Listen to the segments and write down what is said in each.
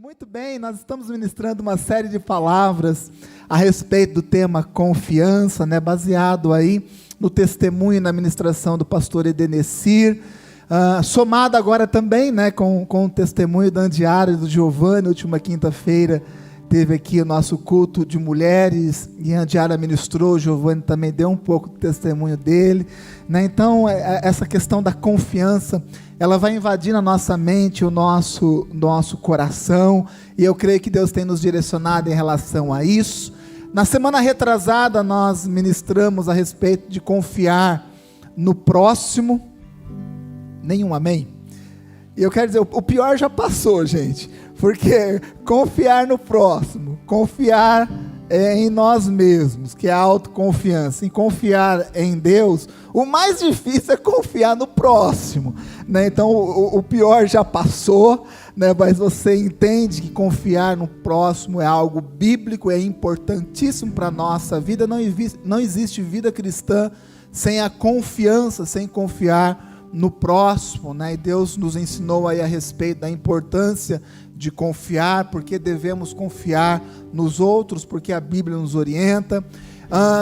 Muito bem, nós estamos ministrando uma série de palavras a respeito do tema confiança, baseado aí no testemunho e na ministração do pastor Edenecir, somado agora também com o testemunho da Andiara e do Giovanni. Última quinta-feira teve aqui o nosso culto de mulheres, e a Andiara ministrou, o Giovanni também deu um pouco do testemunho dele, Então, essa questão da confiança, ela vai invadir na nossa mente, o nosso coração, e eu creio que Deus tem nos direcionado em relação a isso. Na semana retrasada, nós ministramos a respeito de confiar no próximo. Nenhum amém? E eu quero dizer, o pior já passou, gente, porque confiar no próximo, confiar em nós mesmos, que é a autoconfiança, em confiar em Deus, o mais difícil é confiar no próximo, Então o pior já passou, mas você entende que confiar no próximo é algo bíblico, é importantíssimo para a nossa vida. Não existe vida cristã sem a confiança, sem confiar no próximo, E Deus nos ensinou aí a respeito da importância de confiar, porque devemos confiar nos outros, porque a Bíblia nos orienta.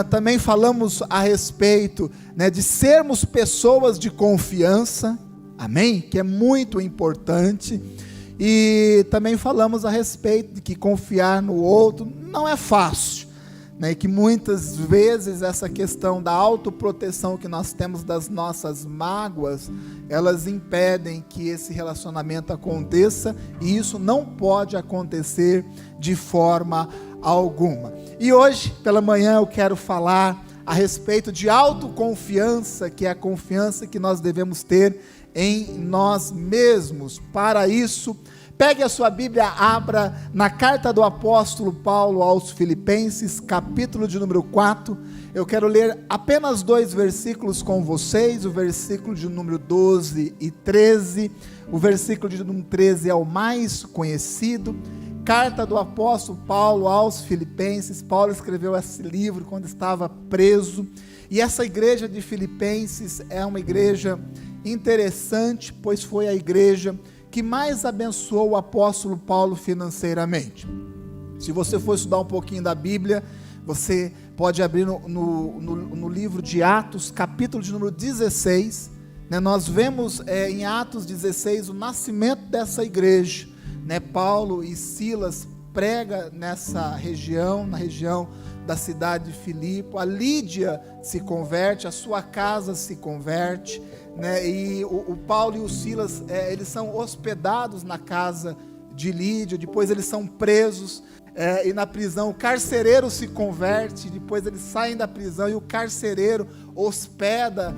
Também falamos a respeito de sermos pessoas de confiança, amém? Que é muito importante. E também falamos a respeito de que confiar no outro não é fácil, E que muitas vezes essa questão da autoproteção que nós temos das nossas mágoas, elas impedem que esse relacionamento aconteça, e isso não pode acontecer de forma alguma. E hoje, pela manhã, eu quero falar a respeito de autoconfiança, que é a confiança que nós devemos ter em nós mesmos. Para isso, pegue a sua Bíblia, abra na carta do apóstolo Paulo aos Filipenses, capítulo de número 4, eu quero ler apenas 2 versículos com vocês, o versículo de número 12 e 13, o versículo de número 13 é o mais conhecido. Carta do apóstolo Paulo aos Filipenses. Paulo escreveu esse livro quando estava preso, e essa igreja de Filipenses é uma igreja interessante, pois foi a igreja que mais abençoou o apóstolo Paulo financeiramente. Se você for estudar um pouquinho da Bíblia, você pode abrir no livro de Atos, capítulo de número 16, Nós vemos em Atos 16 o nascimento dessa igreja, Paulo e Silas prega nessa região, na região da cidade de Filipe. A Lídia se converte, a sua casa se converte, e o Paulo e o Silas, eles são hospedados na casa de Lídia. Depois eles são presos, e na prisão o carcereiro se converte. Depois eles saem da prisão e o carcereiro hospeda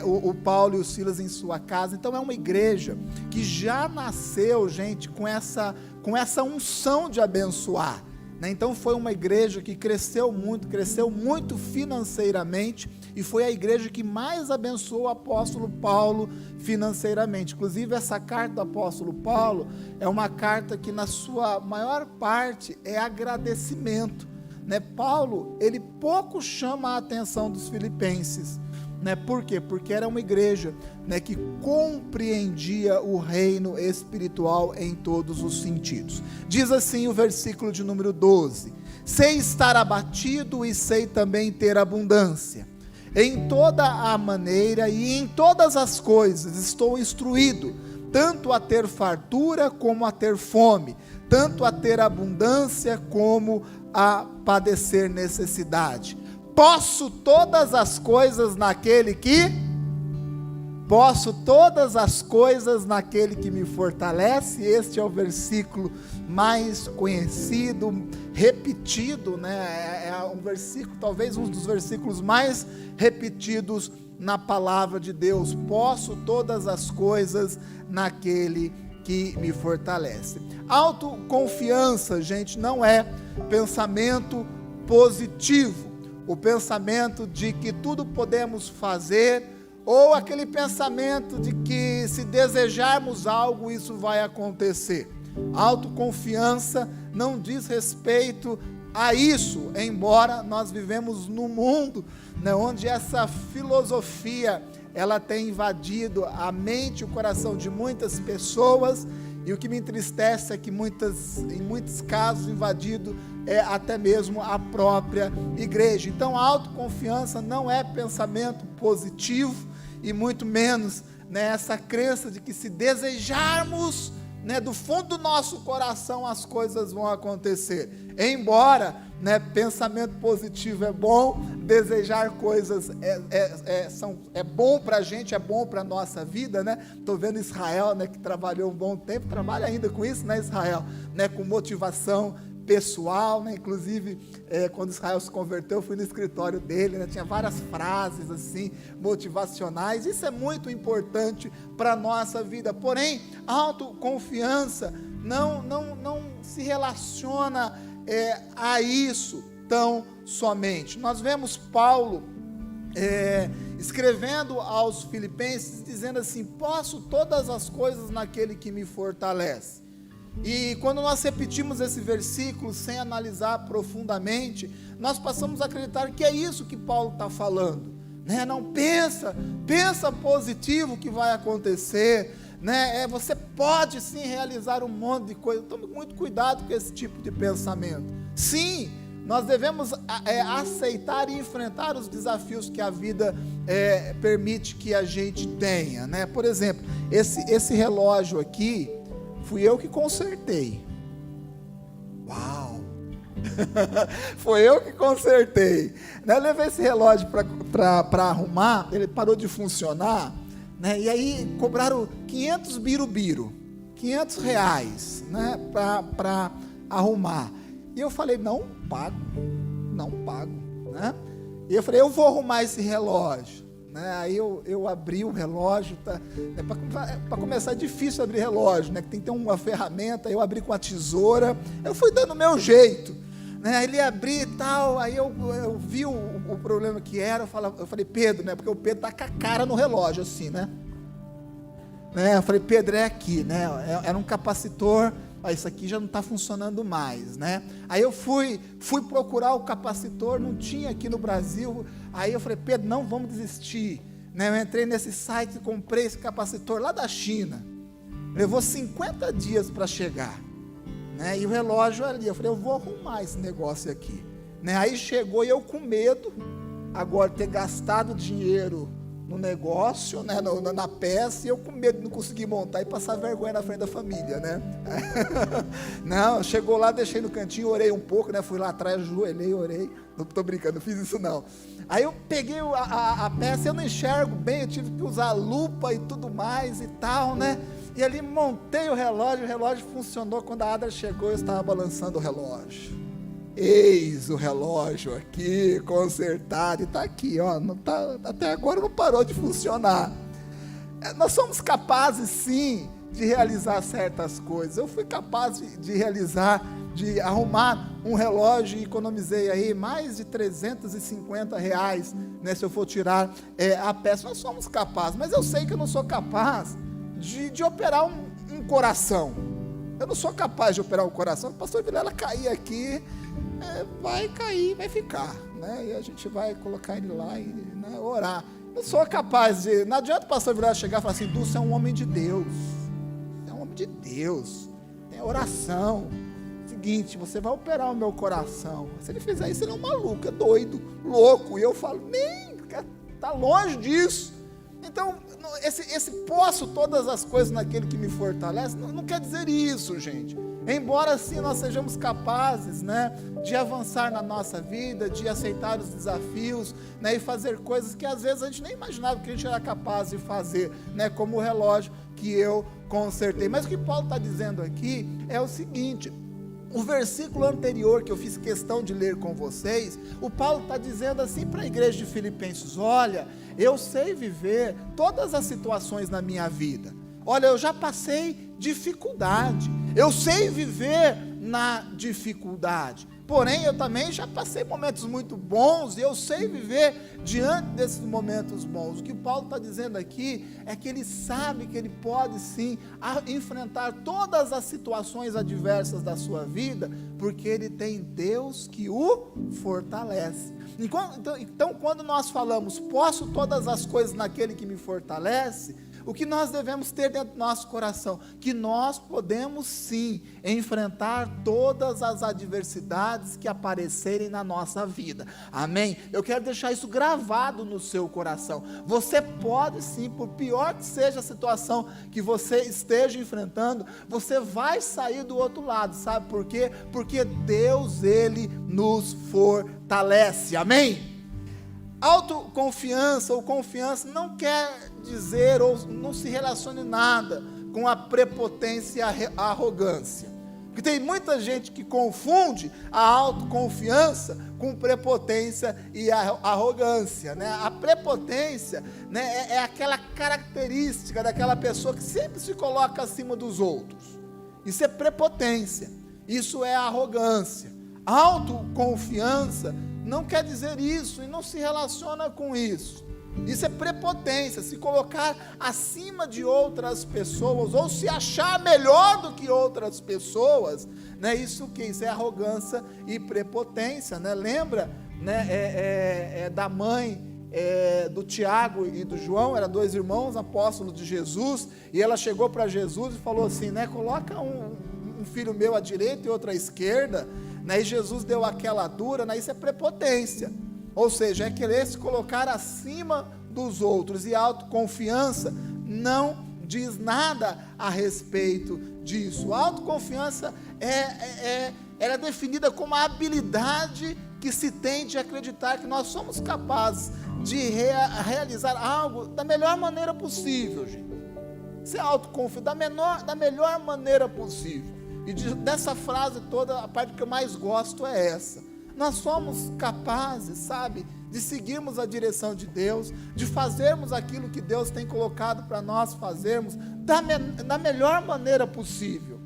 o Paulo e o Silas em sua casa. Então é uma igreja que já nasceu, gente, com essa unção de abençoar, Então foi uma igreja que cresceu muito financeiramente, e foi a igreja que mais abençoou o apóstolo Paulo financeiramente. Inclusive, essa carta do apóstolo Paulo é uma carta que na sua maior parte é agradecimento, Paulo, ele pouco chama a atenção dos filipenses, Por quê? Porque era uma igreja que compreendia o reino espiritual em todos os sentidos. Diz assim o versículo de número 12: sei estar abatido e sei também ter abundância. Em toda a maneira e em todas as coisas estou instruído, tanto a ter fartura como a ter fome, tanto a ter abundância como a padecer necessidade. Posso todas as coisas naquele que me fortalece. Este é o versículo mais conhecido, repetido, É um versículo, talvez um dos versículos mais repetidos na palavra de Deus. Posso todas as coisas naquele que me fortalece. Autoconfiança, gente, não é pensamento positivo, o pensamento de que tudo podemos fazer, ou aquele pensamento de que se desejarmos algo, isso vai acontecer. Autoconfiança não diz respeito a isso, embora nós vivemos num mundo onde essa filosofia ela tem invadido a mente e o coração de muitas pessoas, E o que me entristece é que em muitos casos invadido é até mesmo a própria igreja. Então a autoconfiança não é pensamento positivo e muito menos, né, essa crença de que se desejarmos, né, do fundo do nosso coração as coisas vão acontecer. Embora, né, pensamento positivo é bom, desejar coisas é bom para a gente, é bom para a nossa vida, né? Estou vendo Israel, né, que trabalhou um bom tempo, trabalha ainda com isso, né, Israel, né, com motivação pessoal, né? Inclusive, quando Israel se converteu, eu fui no escritório dele, né? Tinha várias frases assim, motivacionais. Isso é muito importante para a nossa vida. Porém, autoconfiança não se relaciona a isso tão somente. Nós vemos Paulo escrevendo aos Filipenses, dizendo assim: posso todas as coisas naquele que me fortalece. E quando nós repetimos esse versículo sem analisar profundamente, nós passamos a acreditar que é isso que Paulo está falando, né? Não pensa positivo que vai acontecer, né? Você pode sim realizar um monte de coisa. Tome muito cuidado com esse tipo de pensamento. Sim, nós devemos aceitar e enfrentar os desafios que a vida permite que a gente tenha, né? Por exemplo, esse relógio aqui, fui eu que consertei. Uau! Foi eu que consertei, né? Eu levei esse relógio para arrumar, ele parou de funcionar, né? E aí cobraram 500 birubiru, R$500, né? Para arrumar. E eu falei, não pago, né? E eu falei, eu vou arrumar esse relógio, né? Aí eu abri o relógio, tá? Para começar é difícil abrir relógio, né? Que tem que ter uma ferramenta. Eu abri com a tesoura, eu fui dando o meu jeito, né? Ele abri e tal, aí eu vi o problema que era. Eu falei, Pedro, né? Porque o Pedro tá com a cara no relógio assim, né? Eu falei, Pedro, é aqui, né? Era um capacitor. Isso aqui já não está funcionando mais, né? Aí eu fui procurar o capacitor, não tinha aqui no Brasil. Aí eu falei, Pedro, não vamos desistir, né? Eu entrei nesse site e comprei esse capacitor lá da China. Levou 50 dias para chegar, né? E o relógio ali, eu falei, eu vou arrumar esse negócio aqui, né? Aí chegou e eu com medo, agora ter gastado dinheiro no negócio, né, na peça, e eu com medo de não conseguir montar e passar vergonha na frente da família, né? Não, chegou lá, deixei no cantinho, orei um pouco, né? Fui lá atrás, ajoelhei, orei. Não estou brincando, não fiz isso não. Aí eu peguei a peça, eu não enxergo bem, eu tive que usar lupa e tudo mais e tal, né? E ali montei o relógio funcionou. Quando a Ada chegou, eu estava balançando o relógio. Eis o relógio aqui, consertado, e está aqui, ó, não tá, até agora não parou de funcionar. Nós somos capazes sim de realizar certas coisas. Eu fui capaz de realizar, de arrumar um relógio e economizei aí mais de R$350, né, se eu for tirar a peça. Nós somos capazes, mas eu sei que eu não sou capaz de operar um coração. Eu não sou capaz de operar o coração. O pastor Vilela cair aqui, vai cair, vai ficar, né? E a gente vai colocar ele lá e, né, orar. Eu sou capaz de... Não adianta o pastor Vilela chegar e falar assim, Dulce é um homem de Deus. É um homem de Deus. É oração. Seguinte, você vai operar o meu coração. Se ele fizer isso, ele é um maluco, é doido, louco. E eu falo, nem, está longe disso. Então, esse posso todas as coisas naquele que me fortalece, não quer dizer isso, gente. Embora sim nós sejamos capazes, né, de avançar na nossa vida, de aceitar os desafios, né, e fazer coisas que às vezes a gente nem imaginava que a gente era capaz de fazer, né, como o relógio que eu consertei. Mas o que Paulo está dizendo aqui é o seguinte: o versículo anterior que eu fiz questão de ler com vocês, o Paulo está dizendo assim para a igreja de Filipenses: olha, eu sei viver todas as situações na minha vida. Olha, eu já passei dificuldade, eu sei viver na dificuldade. Porém, eu também já passei momentos muito bons e eu sei viver diante desses momentos bons. O que Paulo está dizendo aqui é que ele sabe que ele pode sim enfrentar todas as situações adversas da sua vida, porque ele tem Deus que o fortalece. Então, quando nós falamos, posso todas as coisas naquele que me fortalece, O que nós devemos ter dentro do nosso coração? Que nós podemos sim enfrentar todas as adversidades que aparecerem na nossa vida. Amém? Eu quero deixar isso gravado no seu coração. Você pode sim, por pior que seja a situação que você esteja enfrentando, você vai sair do outro lado. Sabe por quê? Porque Deus, Ele nos fortalece. Amém? Autoconfiança ou confiança não quer dizer ou não se relaciona nada com a prepotência e a arrogância. Porque tem muita gente que confunde a autoconfiança com prepotência e a arrogância, né? A prepotência, né, é aquela característica daquela pessoa que sempre se coloca acima dos outros. Isso é prepotência, isso é arrogância. Autoconfiança não quer dizer isso e não se relaciona com isso. Isso é prepotência, se colocar acima de outras pessoas, ou se achar melhor do que outras pessoas, né? Isso é arrogância e prepotência, né? Lembra, né, da mãe do Tiago e do João, eram 2 irmãos apóstolos de Jesus, e ela chegou para Jesus e falou assim, né? Coloca um filho meu à direita e outro à esquerda, né? E Jesus deu aquela dura, né? Isso é prepotência. Ou seja, é querer se colocar acima dos outros, e a autoconfiança não diz nada a respeito disso. A autoconfiança ela é definida como a habilidade que se tem de acreditar que nós somos capazes de realizar algo da melhor maneira possível, gente. Ser autoconfiante da melhor maneira possível. E dessa frase toda, a parte que eu mais gosto é essa. Nós somos capazes, sabe, de seguirmos a direção de Deus, de fazermos aquilo que Deus tem colocado para nós fazermos da melhor maneira possível.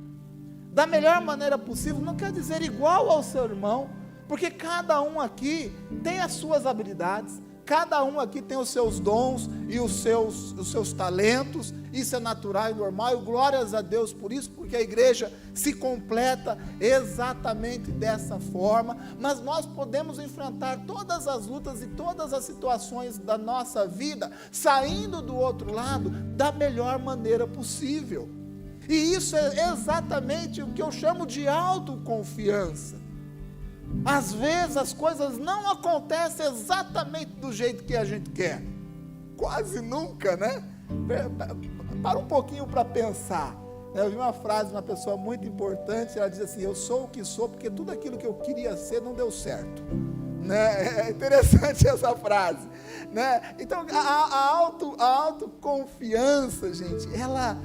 Da melhor maneira possível não quer dizer igual ao seu irmão, porque cada um aqui tem as suas habilidades, cada um aqui tem os seus dons e os seus talentos. Isso é natural e normal, e glórias a Deus por isso, porque a igreja se completa exatamente dessa forma. Mas nós podemos enfrentar todas as lutas e todas as situações da nossa vida, saindo do outro lado da melhor maneira possível. E isso é exatamente o que eu chamo de autoconfiança. Às vezes as coisas não acontecem exatamente do jeito que a gente quer, quase nunca, né? Para um pouquinho para pensar. Eu vi uma frase de uma pessoa muito importante, ela diz assim: eu sou o que sou porque tudo aquilo que eu queria ser não deu certo, né? É interessante essa frase, né? Então a autoconfiança, gente, ela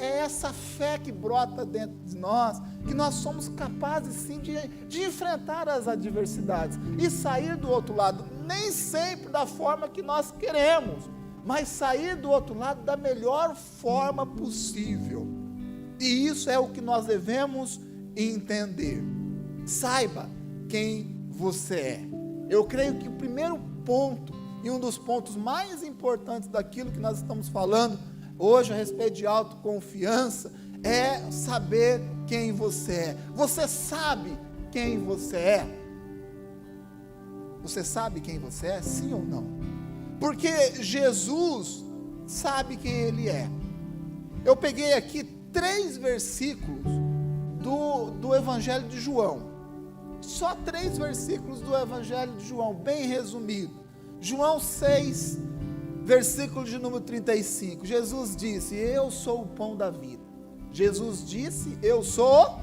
é essa fé que brota dentro de nós, que nós somos capazes sim de enfrentar as adversidades e sair do outro lado, nem sempre da forma que nós queremos, mas sair do outro lado da melhor forma possível. E isso é o que nós devemos entender. Saiba quem você é. Eu creio que o primeiro ponto, e um dos pontos mais importantes daquilo que nós estamos falando hoje a respeito de autoconfiança, é saber quem você é. Você sabe quem você é? Você sabe quem você é, sim ou não? Porque Jesus sabe quem Ele é. Eu peguei aqui 3 versículos do Evangelho de João. Só 3 versículos do Evangelho de João, bem resumido. João 6, versículo de número 35. Jesus disse: eu sou o pão da vida. Jesus disse: eu sou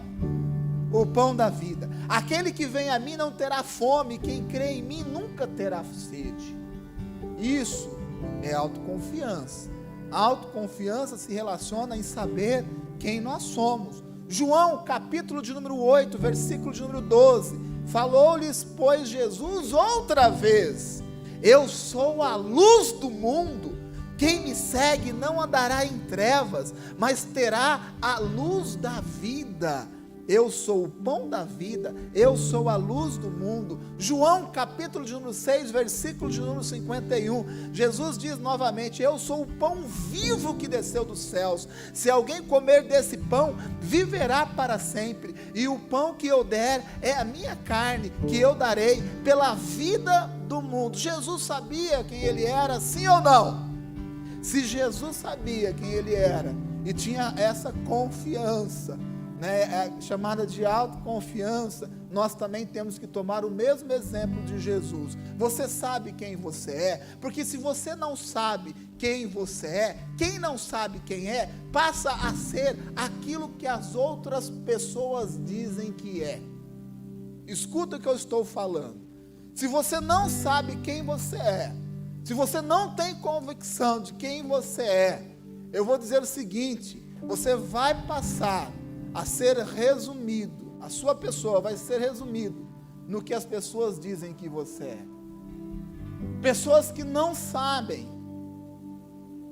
o pão da vida. Aquele que vem a mim não terá fome, quem crê em mim nunca terá sede. Isso é autoconfiança. A autoconfiança se relaciona em saber quem nós somos. João, capítulo de número 8, versículo de número 12. Falou-lhes, pois, Jesus outra vez: eu sou a luz do mundo. Quem me segue não andará em trevas, mas terá a luz da vida. Eu sou o pão da vida, eu sou a luz do mundo. João capítulo de número 6, versículo de número 51, Jesus diz novamente: eu sou o pão vivo que desceu dos céus. Se alguém comer desse pão, viverá para sempre. E o pão que eu der é a minha carne, que eu darei pela vida do mundo. Jesus sabia quem Ele era, sim ou não? Se Jesus sabia quem ele era e tinha essa confiança, né, chamada de autoconfiança, nós também temos que tomar o mesmo exemplo de Jesus. Você sabe quem você é? Porque se você não sabe quem você é, quem não sabe quem é, passa a ser aquilo que as outras pessoas dizem que é. Escuta o que eu estou falando. Se você não sabe quem você é, se você não tem convicção de quem você é, eu vou dizer o seguinte: você vai passar a ser resumido, a sua pessoa vai ser resumido no que as pessoas dizem que você é. Pessoas que não sabem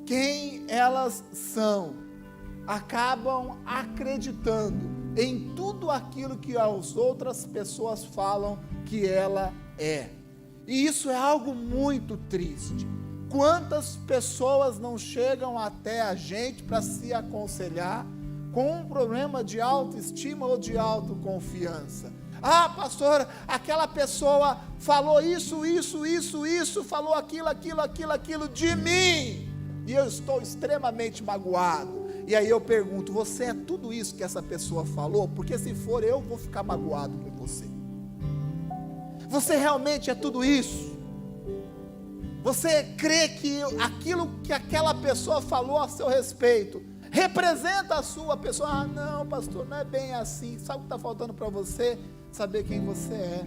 quem elas são, acabam acreditando em tudo aquilo que as outras pessoas falam que ela é. E isso é algo muito triste. Quantas pessoas não chegam até a gente para se aconselhar com um problema de autoestima ou de autoconfiança? Ah, pastor, aquela pessoa falou isso, falou aquilo de mim, e eu estou extremamente magoado. E aí eu pergunto: você é tudo isso que essa pessoa falou? Porque se for, eu vou ficar magoado com você. Você realmente é tudo isso? Você crê que aquilo que aquela pessoa falou a seu respeito representa a sua pessoa? Ah, não, pastor, não é bem assim. Sabe o que está faltando para você? Saber quem você é.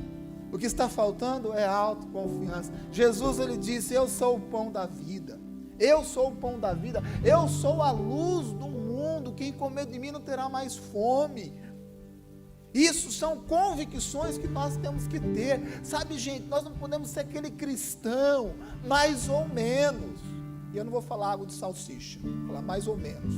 O que está faltando é autoconfiança. Jesus, ele disse: eu sou o pão da vida. Eu sou o pão da vida. Eu sou a luz do mundo. Quem comer de mim não terá mais fome. Isso são convicções que nós temos que ter. Sabe, gente, nós não podemos ser aquele cristão mais ou menos. E eu não vou falar água de salsicha, vou falar mais ou menos.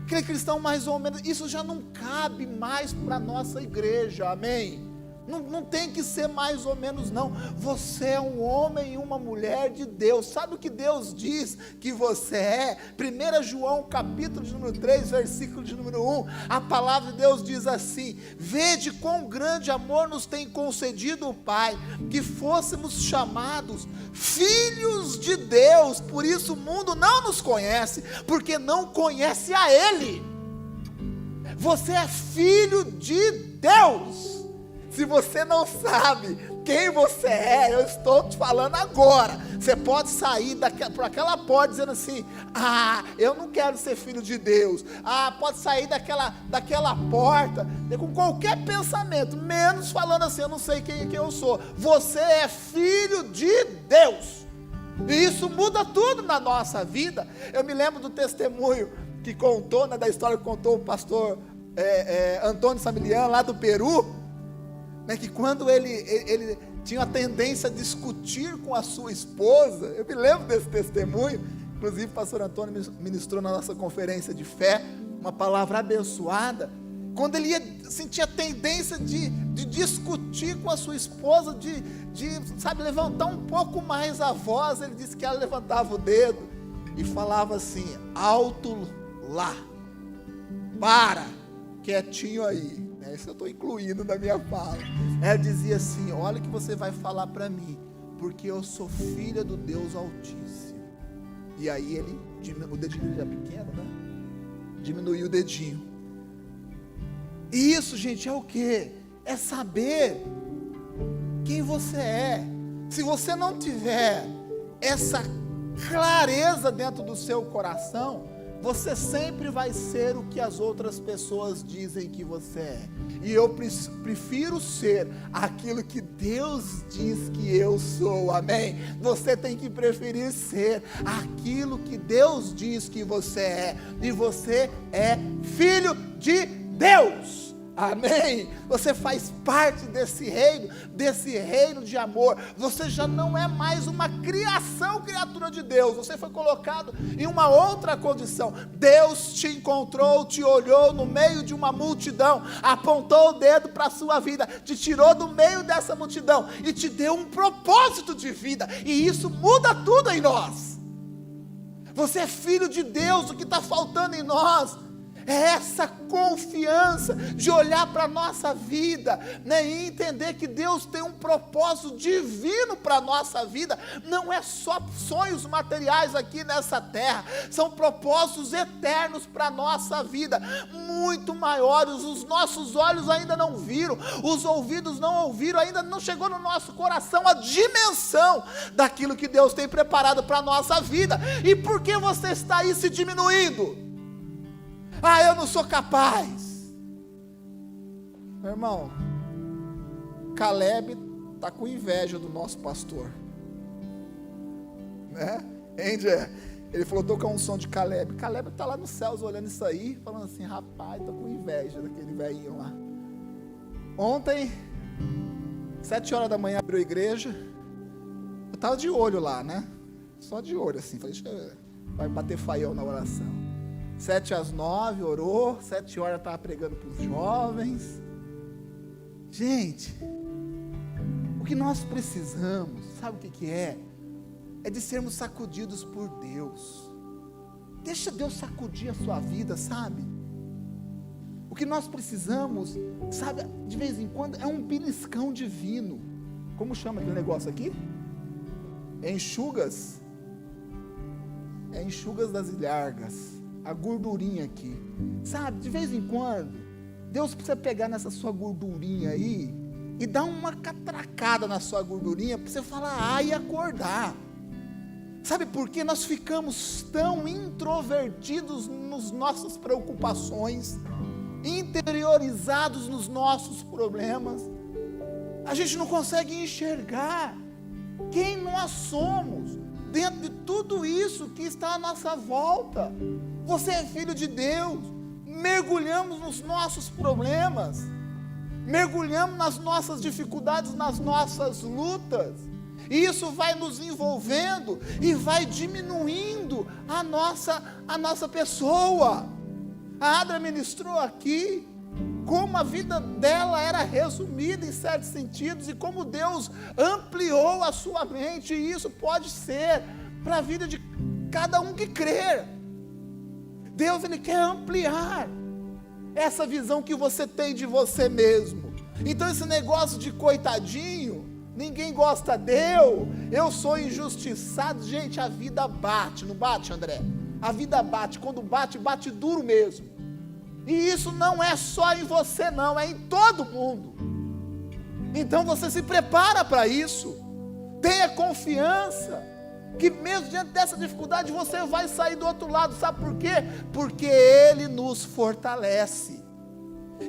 Aquele cristão mais ou menos, isso já não cabe mais para a nossa igreja, amém? Não tem que ser mais ou menos, não. Você é um homem e uma mulher de Deus. Sabe o que Deus diz que você é? 1 João capítulo de número 3, versículo de número 1, a palavra de Deus diz assim: vede quão grande amor nos tem concedido o Pai, que fôssemos chamados filhos de Deus. Por isso o mundo não nos conhece, porque não conhece a Ele. Você é filho de Deus. Se você não sabe quem você é, eu estou te falando agora. Você pode sair por aquela porta dizendo assim: ah, eu não quero ser filho de Deus. Ah, pode sair daquela porta com qualquer pensamento, menos falando assim: eu não sei quem eu sou. Você é filho de Deus. E isso muda tudo na nossa vida. Eu me lembro do testemunho que contou, né, da história que contou o pastor Antônio Samilian, lá do Peru. Que quando ele tinha a tendência a discutir com a sua esposa, eu me lembro desse testemunho, inclusive o pastor Antônio ministrou na nossa conferência de fé, uma palavra abençoada, quando ele sentia a tendência de discutir com a sua esposa, sabe, levantar um pouco mais a voz, ele disse que ela levantava o dedo e falava assim: alto lá, para, quietinho aí. Isso eu estou incluindo na minha fala. Ela dizia assim: olha o que você vai falar para mim, porque eu sou filha do Deus Altíssimo. E aí o dedinho já pequeno, né? Diminuiu o dedinho. E isso, gente, é o quê? É saber quem você é. Se você não tiver essa clareza dentro do seu coração, você sempre vai ser o que as outras pessoas dizem que você é. E eu prefiro ser aquilo que Deus diz que eu sou, amém? Você tem que preferir ser aquilo que Deus diz que você é. E você é filho de Deus. Amém? Você faz parte desse reino de amor. Você já não é mais uma criatura de Deus. Você foi colocado em uma outra condição. Deus te encontrou, te olhou no meio de uma multidão, apontou o dedo para a sua vida, te tirou do meio dessa multidão e te deu um propósito de vida. E isso muda tudo em nós. Você é filho de Deus. O que está faltando em nós É essa confiança de olhar para a nossa vida, né, e entender que Deus tem um propósito divino para a nossa vida. Não é só sonhos materiais aqui nessa terra, são propósitos eternos para a nossa vida, muito maiores. Os nossos olhos ainda não viram, os ouvidos não ouviram, ainda não chegou no nosso coração a dimensão daquilo que Deus tem preparado para a nossa vida. E por que você está aí se diminuindo? Eu não sou capaz. Meu irmão, Caleb está com inveja do nosso pastor, né? Ele falou, estou com um som de Caleb. Caleb está lá nos céus olhando isso aí, falando assim, rapaz, estou com inveja daquele velhinho lá. Ontem, 7 horas da manhã, abriu a igreja. Eu estava de olho lá, né? Só de olho assim, falei, vai bater faião na oração. 7 às 9, orou, 7 horas estava pregando para os jovens. Gente, o que nós precisamos, sabe o que é? É de sermos sacudidos por Deus. Deixa Deus sacudir a sua vida, sabe? O que nós precisamos, sabe, de vez em quando, é um beliscão divino. Como chama aquele negócio aqui? Enxugas das ilhargas. A gordurinha aqui, sabe, de vez em quando, Deus precisa pegar nessa sua gordurinha aí, e dar uma catracada na sua gordurinha, para você falar, e acordar. Sabe por quê? Nós ficamos tão introvertidos nas nossas preocupações, interiorizados nos nossos problemas, a gente não consegue enxergar quem nós somos, dentro de tudo isso que está à nossa volta. Você é filho de Deus, mergulhamos nos nossos problemas, mergulhamos nas nossas dificuldades, nas nossas lutas, e isso vai nos envolvendo, e vai diminuindo a nossa pessoa. A Adra ministrou aqui, como a vida dela era resumida em certos sentidos, e como Deus ampliou a sua mente, e isso pode ser para a vida de cada um que crer. Deus, Ele quer ampliar essa visão que você tem de você mesmo. Então esse negócio de coitadinho, ninguém gosta eu sou injustiçado, gente, a vida bate, não bate, André? A vida bate, quando bate, bate duro mesmo. E isso não é só em você não, é em todo mundo. Então você se prepara para isso, tenha confiança, que mesmo diante dessa dificuldade, você vai sair do outro lado. Sabe por quê? Porque Ele nos fortalece.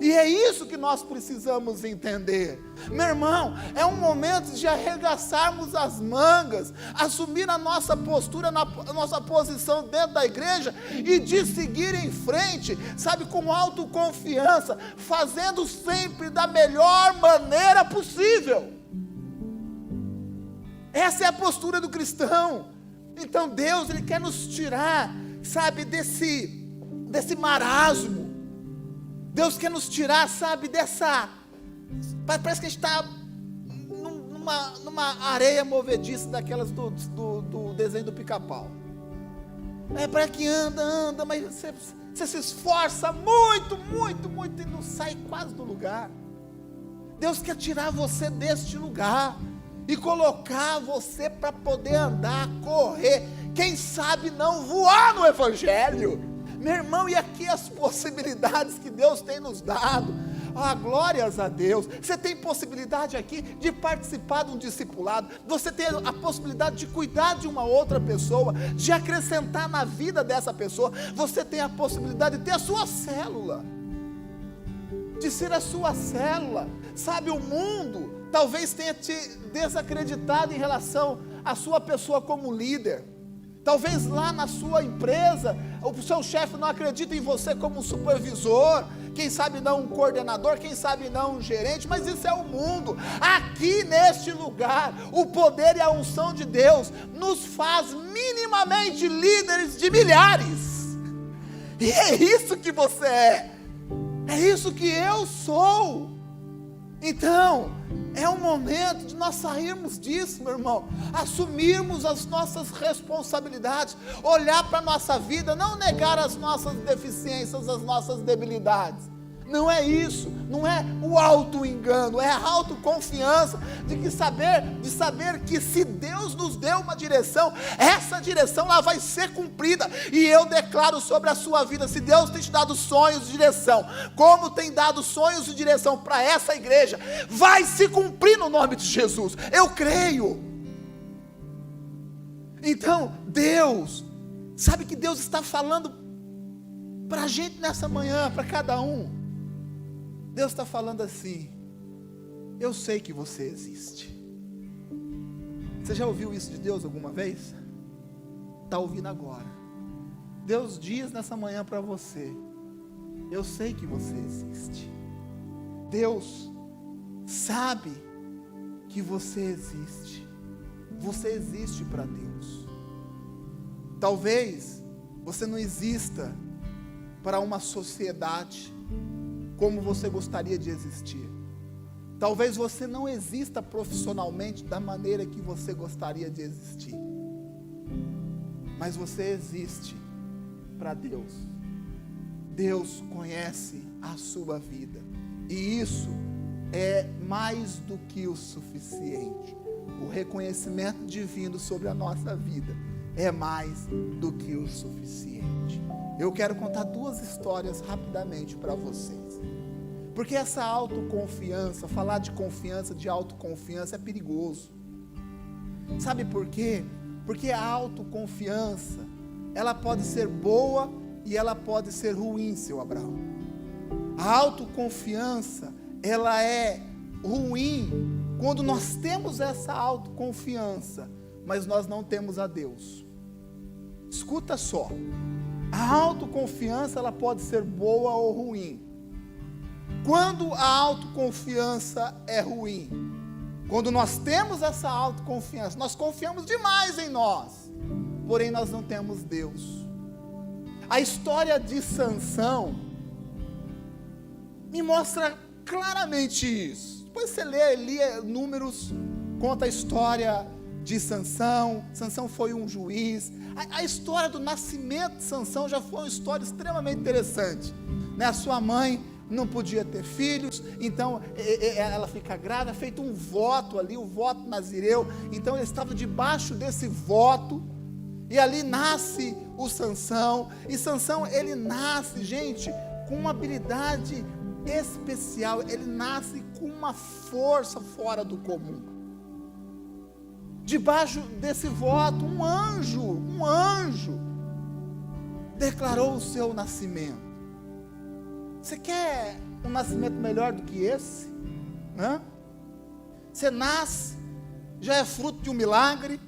E é isso que nós precisamos entender. Meu irmão, é um momento de arregaçarmos as mangas, assumir a nossa postura, a nossa posição dentro da igreja, e de seguir em frente, sabe, com autoconfiança, fazendo sempre da melhor maneira possível. Essa é a postura do cristão. Então Deus, Ele quer nos tirar, sabe, desse marasmo. Deus quer nos tirar, sabe, parece que a gente está numa areia movediça, daquelas do desenho do Pica-Pau. Parece que anda, mas você se esforça muito, e não sai quase do lugar. Deus quer tirar você deste lugar e colocar você para poder andar, correr, quem sabe não voar no Evangelho. Meu irmão, e aqui as possibilidades que Deus tem nos dado, glórias a Deus. Você tem possibilidade aqui de participar de um discipulado, você tem a possibilidade de cuidar de uma outra pessoa, de acrescentar na vida dessa pessoa, você tem a possibilidade de ter a sua célula, de ser a sua célula. Sabe, o mundo talvez tenha te desacreditado em relação à sua pessoa como líder. Talvez lá na sua empresa, o seu chefe não acredita em você como um supervisor, quem sabe não um coordenador, quem sabe não um gerente, mas isso é o mundo. Aqui neste lugar, o poder e a unção de Deus nos faz minimamente líderes de milhares. E é isso que você é isso que eu sou. Então, é um momento de nós sairmos disso, meu irmão, assumirmos as nossas responsabilidades, olhar para a nossa vida, não negar as nossas deficiências, as nossas debilidades. Não é isso, não é o auto-engano, é a autoconfiança de saber que se Deus nos deu uma direção, essa direção ela vai ser cumprida. E eu declaro sobre a sua vida, se Deus tem te dado sonhos de direção, como tem dado sonhos de direção para essa igreja, vai se cumprir no nome de Jesus, eu creio. Então, Deus, sabe que Deus está falando para a gente nessa manhã, para cada um. Deus está falando assim: eu sei que você existe. Você já ouviu isso de Deus alguma vez? Está ouvindo agora. Deus diz nessa manhã para você: eu sei que você existe. Deus sabe que você existe. Você existe para Deus. Talvez você não exista para uma sociedade como você gostaria de existir. Talvez você não exista profissionalmente da maneira que você gostaria de existir. Mas você existe para Deus. Deus conhece a sua vida. E isso é mais do que o suficiente. O reconhecimento divino sobre a nossa vida é mais do que o suficiente. Eu quero contar 2 histórias rapidamente para vocês. Porque essa autoconfiança, falar de confiança, de autoconfiança é perigoso. Sabe por quê? Porque a autoconfiança, ela pode ser boa e ela pode ser ruim, seu Abraão. A autoconfiança, ela é ruim quando nós temos essa autoconfiança, mas nós não temos a Deus. Escuta só. A autoconfiança, ela pode ser boa ou ruim. Quando a autoconfiança é ruim, quando nós temos essa autoconfiança, nós confiamos demais em nós, porém nós não temos Deus. A história de Sansão me mostra claramente isso. Depois você lê Números, conta a história de Sansão. Sansão foi um juiz. A história do nascimento de Sansão já foi uma história extremamente interessante, né? A sua mãe não podia ter filhos, então ela fica grávida, feito um voto ali, o voto nazireu. Então ele estava debaixo desse voto, e ali nasce o Sansão. E Sansão, ele nasce, gente, com uma habilidade especial. Ele nasce com uma força fora do comum. Debaixo desse voto, um anjo declarou o seu nascimento. Você quer um nascimento melhor do que esse? Você nasce, já é fruto de um milagre,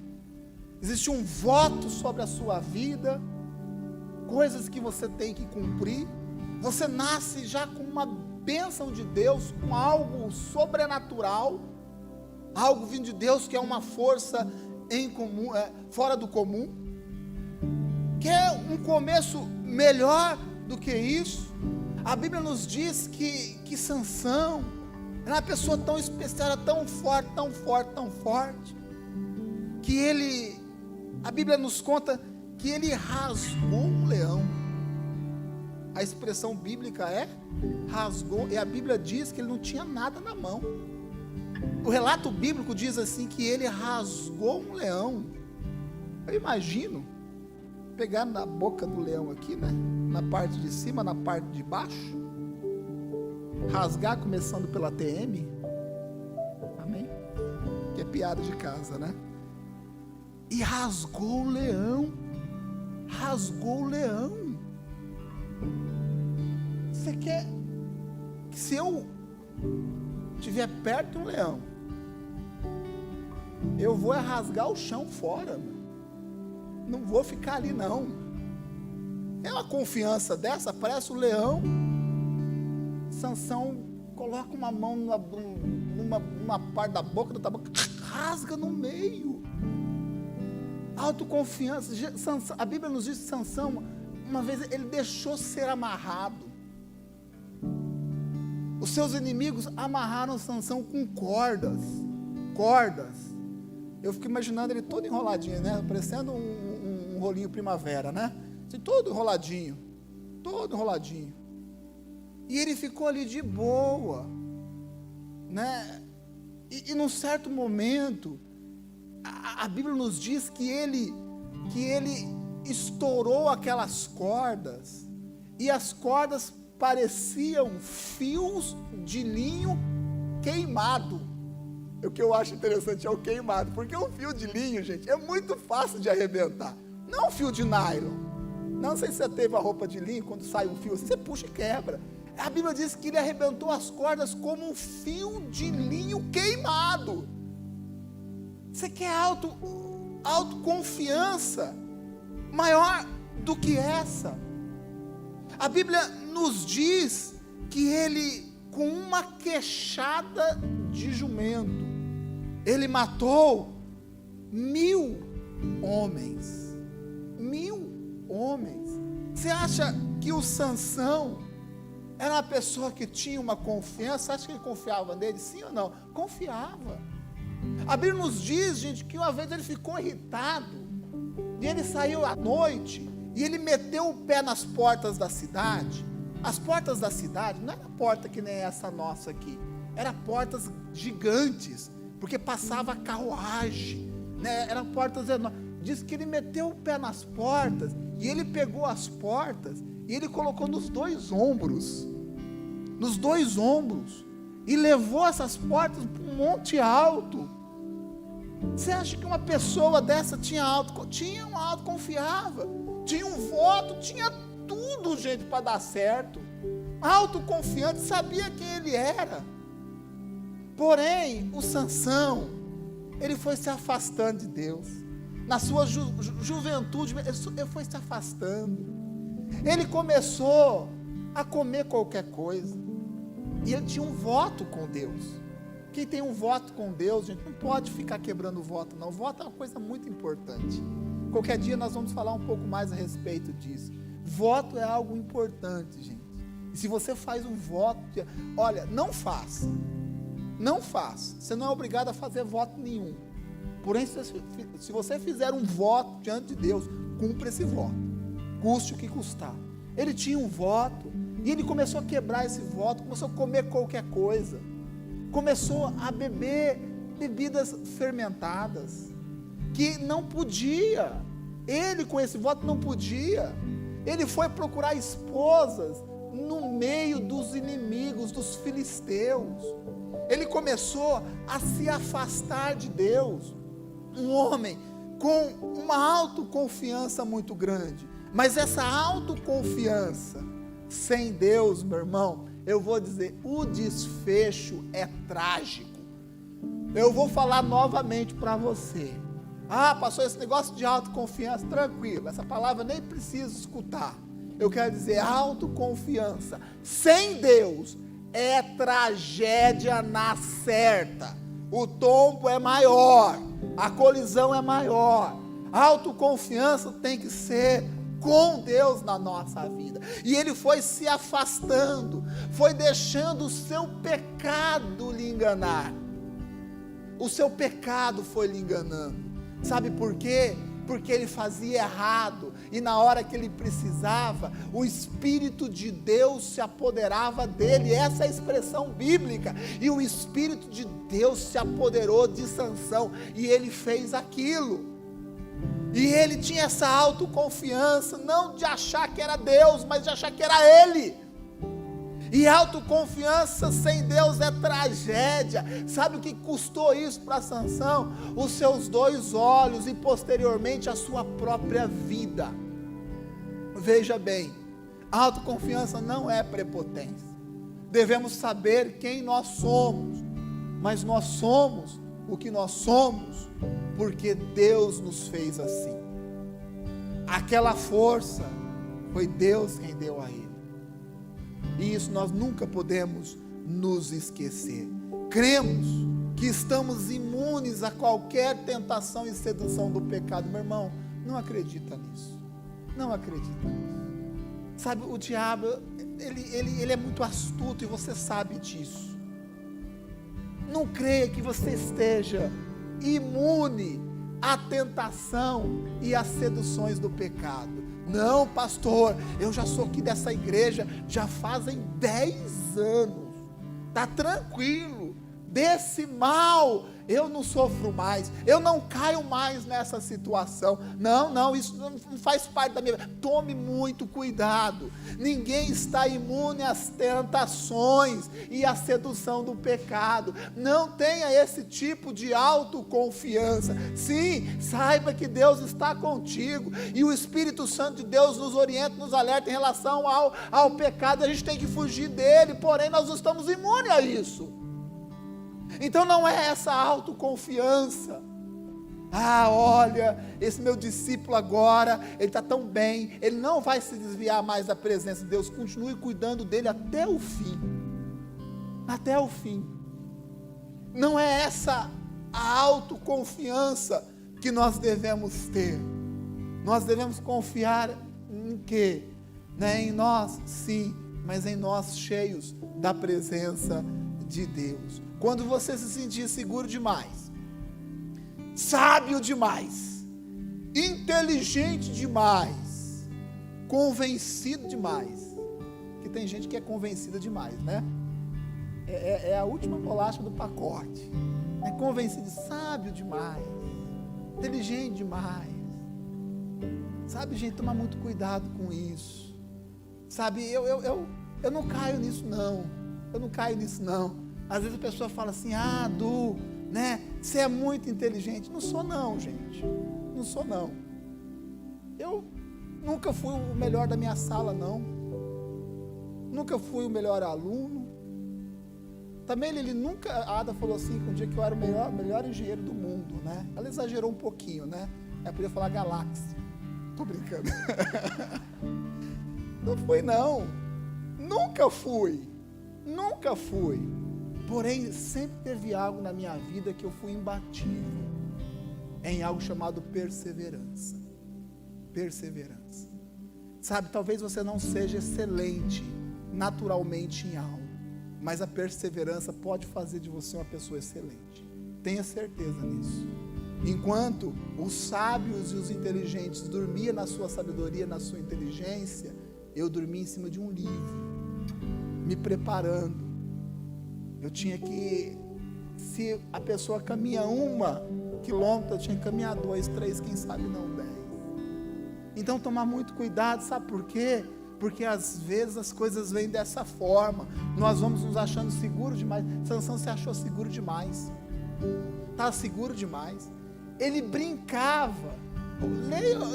existe um voto sobre a sua vida, coisas que você tem que cumprir. Você nasce já com uma bênção de Deus, com algo sobrenatural, algo vindo de Deus, que é uma força em comum, fora do comum. Quer um começo melhor do que isso? A Bíblia nos diz que Sansão era uma pessoa tão especial, era tão forte, que a Bíblia nos conta que ele rasgou um leão. A expressão bíblica é rasgou, e a Bíblia diz que ele não tinha nada na mão. O relato bíblico diz assim, que ele rasgou um leão. Eu imagino pegar na boca do leão aqui, né? Na parte de cima, na parte de baixo, rasgar começando pela TM, amém? Que é piada de casa, né? E rasgou o leão. Você quer que, se eu estiver perto de um leão, eu vou rasgar o chão fora, não vou ficar ali não. É uma confiança dessa, parece o leão. Sansão coloca uma mão numa parte da boca, da outra boca, rasga no meio. Autoconfiança. A Bíblia nos diz que Sansão, uma vez ele deixou ser amarrado. Os seus inimigos amarraram Sansão com cordas. Eu fico imaginando ele todo enroladinho, né? Parecendo um rolinho primavera, né? Assim, todo enroladinho. E ele ficou ali de boa, né? E num certo momento, a Bíblia nos diz que ele estourou aquelas cordas, e as cordas pareciam fios de linho queimado. O que eu acho interessante é o queimado, porque o fio de linho, gente, é muito fácil de arrebentar. Não um fio de nylon. Não sei se você teve a roupa de linho, quando sai um fio assim, você puxa e quebra. A Bíblia diz que ele arrebentou as cordas como um fio de linho queimado. Você quer autoconfiança maior do que essa? A Bíblia nos diz que ele, com uma queixada de jumento, ele matou 1000 homens. 1000 homens. Você acha que o Sansão era uma pessoa que tinha uma confiança? Acha que ele confiava nele? Sim ou não? Confiava. A Bíblia nos diz, gente, que uma vez ele ficou irritado, e ele saiu à noite, e ele meteu o pé nas portas da cidade. As portas da cidade não era porta que nem essa nossa aqui, eram portas gigantes, porque passava carruagem, né? Eram portas enormes. Diz que ele meteu o pé nas portas, e ele pegou as portas, e ele colocou nos dois ombros, e levou essas portas para um monte alto. Você acha que uma pessoa dessa tinha um autoconfiava, tinha um voto, tinha tudo, gente, para dar certo, autoconfiante, sabia quem ele era. Porém, o Sansão, ele foi se afastando de Deus, na sua juventude, ele foi se afastando, ele começou a comer qualquer coisa, e ele tinha um voto com Deus. Quem tem um voto com Deus, gente, não pode ficar quebrando o voto, não. O voto é uma coisa muito importante. Qualquer dia nós vamos falar um pouco mais a respeito disso. Voto é algo importante, gente. E se você faz um voto, olha, não faça. Você não é obrigado a fazer voto nenhum. Porém, se você fizer um voto diante de Deus, cumpra esse voto, custe o que custar. Ele tinha um voto, e ele começou a quebrar esse voto, começou a comer qualquer coisa, começou a beber bebidas fermentadas, que não podia. Ele, com esse voto, não podia. Ele foi procurar esposas no meio dos inimigos, dos filisteus. Ele começou a se afastar de Deus. Um homem com uma autoconfiança muito grande, mas essa autoconfiança sem Deus, meu irmão, eu vou dizer, o desfecho é trágico. Eu vou falar novamente para você. Pastor, esse negócio de autoconfiança, tranquilo, essa palavra nem preciso escutar. Eu quero dizer, autoconfiança sem Deus é tragédia na certa. O tombo é maior, a colisão é maior. A autoconfiança tem que ser com Deus na nossa vida. E ele foi se afastando, foi deixando o seu pecado lhe enganar. O seu pecado foi lhe enganando. Sabe por quê? Porque ele fazia errado, e na hora que ele precisava, o Espírito de Deus se apoderava dele. Essa é a expressão bíblica. E o Espírito de Deus se apoderou de Sansão, e ele fez aquilo. E ele tinha essa autoconfiança, não de achar que era Deus, mas de achar que era ele. E autoconfiança sem Deus é tragédia. Sabe o que custou isso para Sansão? Os seus 2 olhos e posteriormente a sua própria vida. Veja bem, autoconfiança não é prepotência. Devemos saber quem nós somos, mas nós somos o que nós somos porque Deus nos fez assim. Aquela força foi Deus quem deu a ele. E isso nós nunca podemos nos esquecer. Cremos que estamos imunes a qualquer tentação e sedução do pecado. Meu irmão, não acredita nisso. Não acredita nisso. Sabe, o diabo, ele é muito astuto e você sabe disso. Não creia que você esteja imune à tentação e às seduções do pecado. Não, pastor, eu já sou aqui dessa igreja, já fazem 10 anos, está tranquilo, desse mal eu não sofro mais, eu não caio mais nessa situação. Não, isso não faz parte da minha vida. Tome muito cuidado. Ninguém está imune às tentações e à sedução do pecado. Não tenha esse tipo de autoconfiança. Sim, saiba que Deus está contigo e o Espírito Santo de Deus nos orienta, nos alerta em relação ao pecado. A gente tem que fugir dele, porém nós não estamos imunes a isso. Então não é essa autoconfiança. Olha, esse meu discípulo agora, ele está tão bem, ele não vai se desviar mais da presença de Deus. Continue cuidando dele até o fim. Até o fim. Não é essa a autoconfiança que nós devemos ter. Nós devemos confiar em quê? Em nós, sim, mas em nós cheios da presença de Deus. Quando você se sentir seguro demais, sábio demais, inteligente demais, convencido demais, que tem gente que é convencida demais, né? É a última bolacha do pacote. É convencido, sábio demais, inteligente demais. Sabe, gente, tomar muito cuidado com isso. Sabe, eu não caio nisso não. Eu não caio nisso não. Às vezes a pessoa fala assim, Du, né, você é muito inteligente. Não sou não, gente, não sou não. Eu nunca fui o melhor da minha sala não, nunca fui o melhor aluno. Também ele nunca, a Ada falou assim, que um dia que eu era o melhor engenheiro do mundo, né, ela exagerou um pouquinho, né, ela podia falar galáxia, tô brincando. Não fui não, nunca fui. Porém, sempre teve algo na minha vida que eu fui imbatível, em algo chamado perseverança. Sabe, talvez você não seja excelente naturalmente em algo, mas a perseverança pode fazer de você uma pessoa excelente. Tenha certeza nisso. Enquanto os sábios e os inteligentes dormiam na sua sabedoria, na sua inteligência, eu dormia em cima de um livro, me preparando. Eu tinha que, se a pessoa caminha 1 quilômetro, eu tinha que caminhar 2, 3, quem sabe não 10. Então tomar muito cuidado, sabe por quê? Porque às vezes as coisas vêm dessa forma, nós vamos nos achando seguros demais. Sansão se achou seguro demais, estava seguro demais. Ele brincava,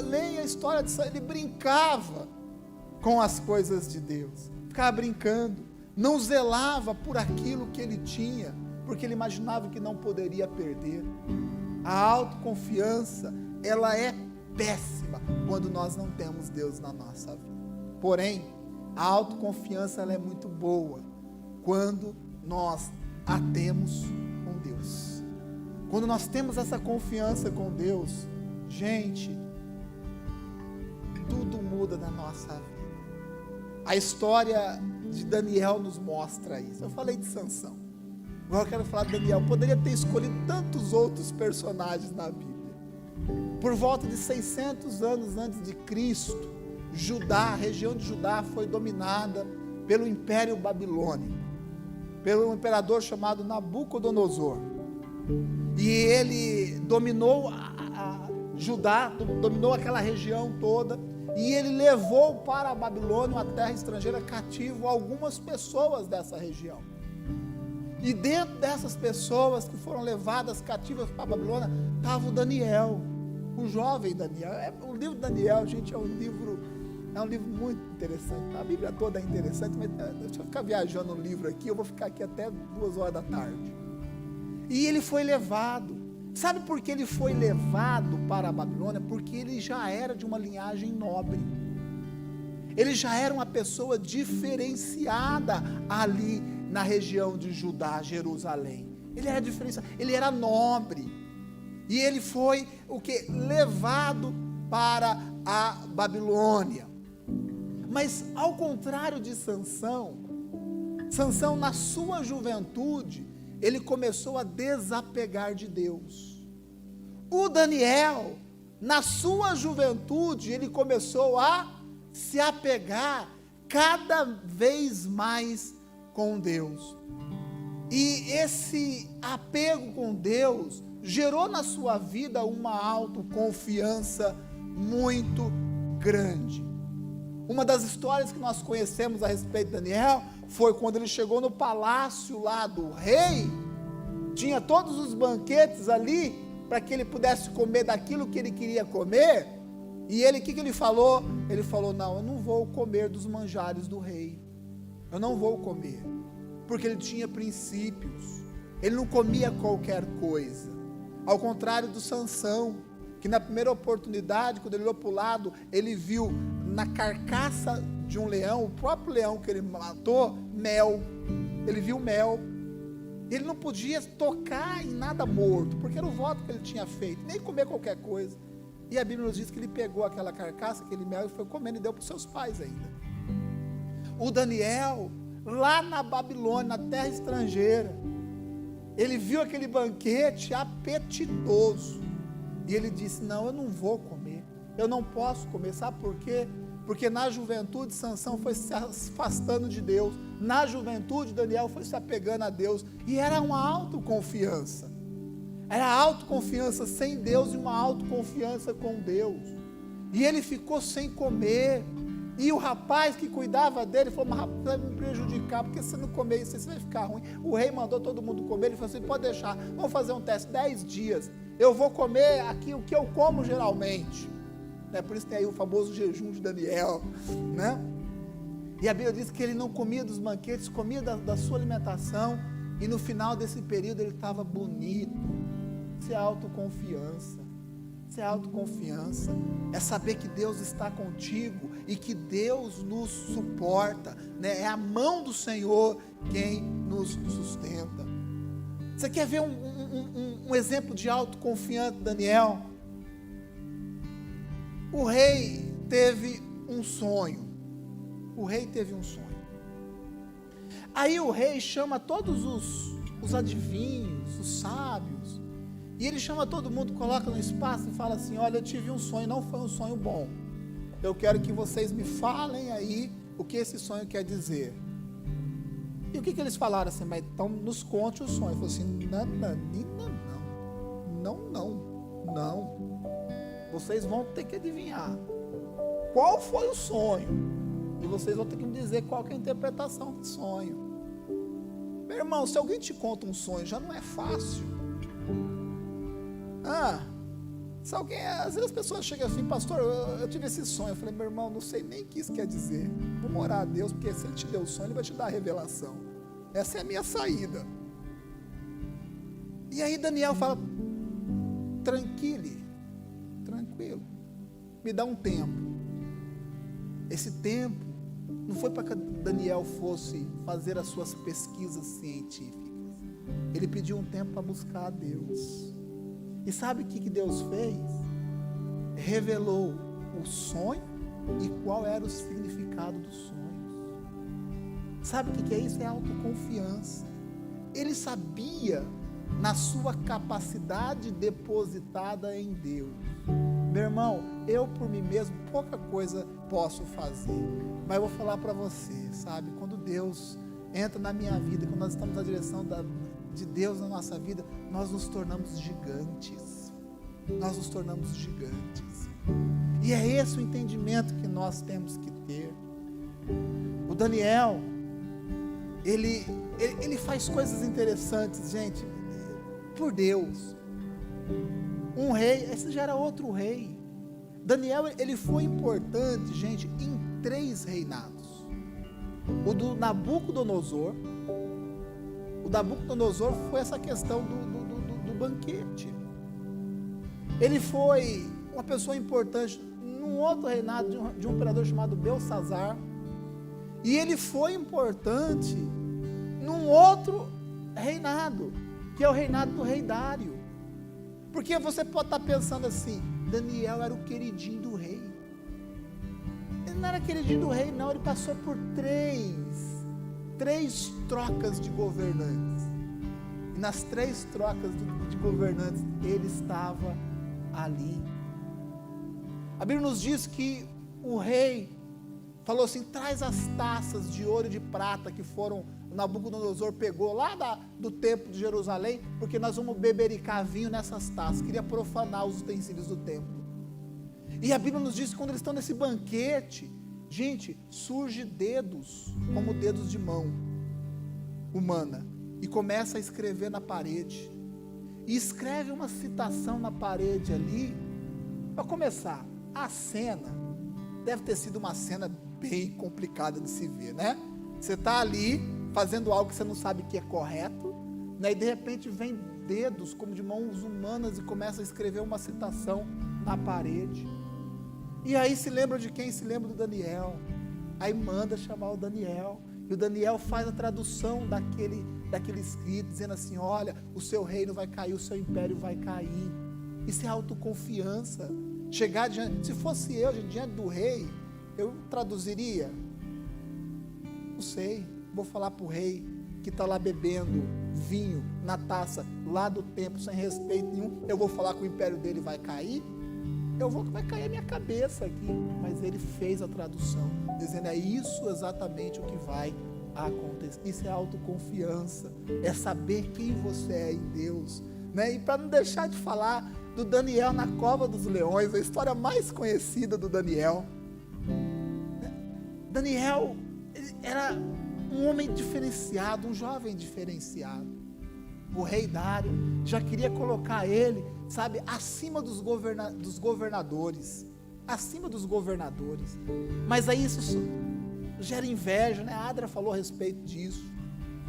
leia a história disso, ele brincava com as coisas de Deus, ficava brincando. Não zelava por aquilo que ele tinha, porque ele imaginava que não poderia perder. A autoconfiança, ela é péssima quando nós não temos Deus na nossa vida. Porém, a autoconfiança, ela é muito boa quando nós a temos com Deus. Quando nós temos essa confiança com Deus, gente, tudo muda na nossa vida. A história de Daniel nos mostra isso. Eu falei de Sansão, agora eu quero falar de Daniel. Poderia ter escolhido tantos outros personagens na Bíblia. Por volta de 600 anos antes de Cristo, a região de Judá foi dominada pelo Império Babilônico, pelo imperador chamado Nabucodonosor. E ele dominou Judá, dominou aquela região toda. E ele levou para a Babilônia, uma terra estrangeira, cativo algumas pessoas dessa região. E dentro dessas pessoas que foram levadas cativas para a Babilônia, estava o Daniel, o jovem Daniel. O livro de Daniel, gente, é um livro muito interessante. A Bíblia toda é interessante, mas deixa eu ficar viajando no livro aqui, eu vou ficar aqui até 2 horas da tarde. E ele foi levado. Sabe por que ele foi levado para a Babilônia? Porque ele já era de uma linhagem nobre. Ele já era uma pessoa diferenciada ali na região de Judá, Jerusalém. Ele era diferenciado, ele era nobre. E ele foi levado para a Babilônia. Mas ao contrário de Sansão, Sansão na sua juventude, ele começou a desapegar de Deus. O Daniel, na sua juventude, ele começou a se apegar cada vez mais com Deus. E esse apego com Deus gerou na sua vida uma autoconfiança muito grande. Uma das histórias que nós conhecemos a respeito de Daniel foi quando ele chegou no palácio lá do rei, tinha todos os banquetes ali para que ele pudesse comer daquilo que ele queria comer, e ele, o que ele falou? Ele falou: não, eu não vou comer dos manjares do rei, eu não vou comer, porque ele tinha princípios, ele não comia qualquer coisa, ao contrário do Sansão, que na primeira oportunidade, quando ele olhou para o lado, ele viu na carcaça de um leão, o próprio leão que ele matou, mel, ele viu mel, ele não podia tocar em nada morto, porque era o voto que ele tinha feito, nem comer qualquer coisa, e a Bíblia nos diz que ele pegou aquela carcaça, aquele mel, e foi comendo e deu para os seus pais ainda. O Daniel, lá na Babilônia, na terra estrangeira, ele viu aquele banquete apetitoso, e ele disse: não, eu não vou comer, eu não posso comer, sabe por quê? Porque na juventude Sansão foi se afastando de Deus, na juventude Daniel foi se apegando a Deus, e era uma autoconfiança, era autoconfiança sem Deus e uma autoconfiança com Deus, e ele ficou sem comer, e o rapaz que cuidava dele falou: mas rapaz, vai me prejudicar, porque se você não comer isso, você vai ficar ruim. O rei mandou todo mundo comer, ele falou assim: pode deixar, vamos fazer um teste, 10 dias, eu vou comer aqui o que eu como geralmente, por isso tem aí o famoso jejum de Daniel, né? E a Bíblia diz que ele não comia dos banquetes, comia da sua alimentação, e no final desse período ele estava bonito. Isso é autoconfiança, isso é autoconfiança, é saber que Deus está contigo, e que Deus nos suporta, né? É a mão do Senhor quem nos sustenta. Você quer ver um exemplo de autoconfiante, Daniel? O rei teve um sonho. Aí o rei chama todos os adivinhos, os sábios, e ele chama todo mundo, coloca no espaço e fala assim: olha, eu tive um sonho, não foi um sonho bom, eu quero que vocês me falem aí o que esse sonho quer dizer. E o que eles falaram assim? Mas então nos conte o sonho. Ele falou assim: não, vocês vão ter que adivinhar qual foi o sonho, e vocês vão ter que me dizer qual que é a interpretação do sonho. Meu irmão, se alguém te conta um sonho, já não é fácil. Se alguém, às vezes as pessoas chegam assim: pastor, eu tive esse sonho. Eu falei: meu irmão, não sei nem o que isso quer dizer, vamos orar a Deus, porque se ele te deu o sonho, ele vai te dar a revelação. Essa é a minha saída. E aí Daniel fala: tranquilo, me dá um tempo. Esse tempo não foi para que Daniel fosse fazer as suas pesquisas científicas, ele pediu um tempo para buscar a Deus. E sabe o que Deus fez? Revelou o sonho e qual era o significado dos sonhos. Sabe o que é isso? É autoconfiança. Ele sabia na sua capacidade depositada em Deus. Meu irmão, eu por mim mesmo pouca coisa posso fazer, mas eu vou falar para você, sabe, quando Deus entra na minha vida, quando nós estamos na direção de Deus na nossa vida, nós nos tornamos gigantes, e é esse o entendimento que nós temos que ter. O Daniel, ele faz coisas interessantes, gente, por Deus. Um rei, esse já era outro rei. Daniel, ele foi importante, gente, em 3 reinados. O do Nabucodonosor. O Nabucodonosor foi essa questão do banquete. Ele foi uma pessoa importante num outro reinado de um imperador chamado Belsazar. E ele foi importante num outro reinado, que é o reinado do rei Dário. Porque você pode estar pensando assim: Daniel era o queridinho do rei. não era queridinho do rei, não. Ele passou por três trocas de governantes. E nas 3 trocas de governantes, ele estava ali. A Bíblia nos diz que o rei falou assim: traz as taças de ouro e de prata que foram, Nabucodonosor pegou lá do templo de Jerusalém, porque nós vamos bebericar vinho nessas taças. Queria profanar os utensílios do templo. E a Bíblia nos diz que quando eles estão nesse banquete, gente, surge dedos, como dedos de mão humana, e começa a escrever na parede. E escreve uma citação na parede ali. Para começar, a cena deve ter sido uma cena bem complicada de se ver, né? Você está ali fazendo algo que você não sabe que é correto, né? E de repente vem dedos como de mãos humanas e começa a escrever uma citação na parede. E aí se lembra de quem? Se lembra do Daniel. Aí manda chamar o Daniel. E o Daniel faz a tradução daquele escrito, dizendo assim: olha, o seu reino vai cair, o seu império vai cair. Isso é autoconfiança. Chegar diante, se fosse eu diante do rei, eu traduziria? Não sei, vou falar para o rei que está lá bebendo vinho na taça lá do templo, sem respeito nenhum, eu vou falar que o império dele vai cair? Vai cair a minha cabeça aqui. Mas ele fez a tradução, dizendo: é isso exatamente o que vai acontecer. Isso é autoconfiança, é saber quem você é em Deus, né? E para não deixar de falar do Daniel na cova dos leões, a história mais conhecida do Daniel. Daniel era um homem diferenciado, um jovem diferenciado. O rei Dário já queria colocar ele, sabe, acima dos governadores, acima dos governadores. Mas aí isso gera inveja, né? A Adra falou a respeito disso.